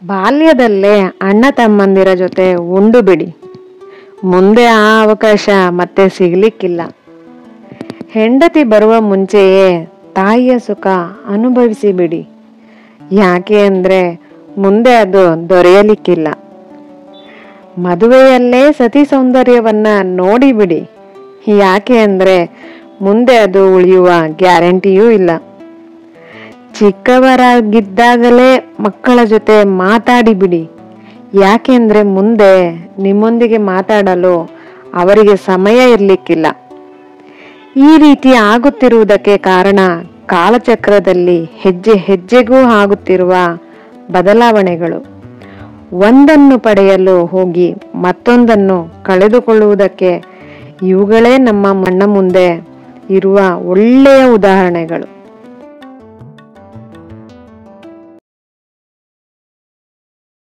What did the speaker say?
ಬಾಲ್ಯದಲ್ಲೇ ಅಣ್ಣ ತಮ್ಮಂದಿರ ಜೊತೆ ಉಂಡು ಬಿಡಿ. ಮುಂದೆ ಆ ಅವಕಾಶ ಮತ್ತೆ ಸಿಗ್ಲಿಕ್ಕಿಲ್ಲ. ಹೆಂಡತಿ ಬರುವ ಮುಂಚೆಯೇ ತಾಯಿಯ ಸುಖ ಅನುಭವಿಸಿ ಬಿಡಿ. ಯಾಕೆ ಅಂದ್ರೆ ಮುಂದೆ ಅದು ದೊರೆಯಲಿಕ್ಕಿಲ್ಲ. ಮದುವೆಯಲ್ಲೇ ಸತಿ ಸೌಂದರ್ಯವನ್ನ ನೋಡಿಬಿಡಿ. ಯಾಕೆ ಅಂದ್ರೆ ಮುಂದೆ ಅದು ಉಳಿಯುವ ಗ್ಯಾರಂಟಿಯೂ ಇಲ್ಲ. ಚಿಕ್ಕವರಾಗಿದ್ದಾಗಲೇ ಮಕ್ಕಳ ಜೊತೆ ಮಾತಾಡಿಬಿಡಿ. ಯಾಕೆಂದ್ರೆ ಮುಂದೆ ನಿಮ್ಮೊಂದಿಗೆ ಮಾತಾಡಲು ಅವರಿಗೆ ಸಮಯ ಇರ್ಲಿಕ್ಕಿಲ್ಲ. ಈ ರೀತಿ ಆಗುತ್ತಿರುವುದಕ್ಕೆ ಕಾರಣ ಕಾಲಚಕ್ರದಲ್ಲಿ ಹೆಜ್ಜೆ ಹೆಜ್ಜೆಗೂ ಆಗುತ್ತಿರುವ ಬದಲಾವಣೆಗಳು. ಒಂದನ್ನು ಪಡೆಯಲು ಹೋಗಿ ಮತ್ತೊಂದನ್ನು ಕಳೆದುಕೊಳ್ಳುವುದಕ್ಕೆ ಇವುಗಳೇ ನಮ್ಮ ಮಣ್ಣ ಮುಂದೆ ಇರುವ ಒಳ್ಳೆಯ ಉದಾಹರಣೆಗಳು.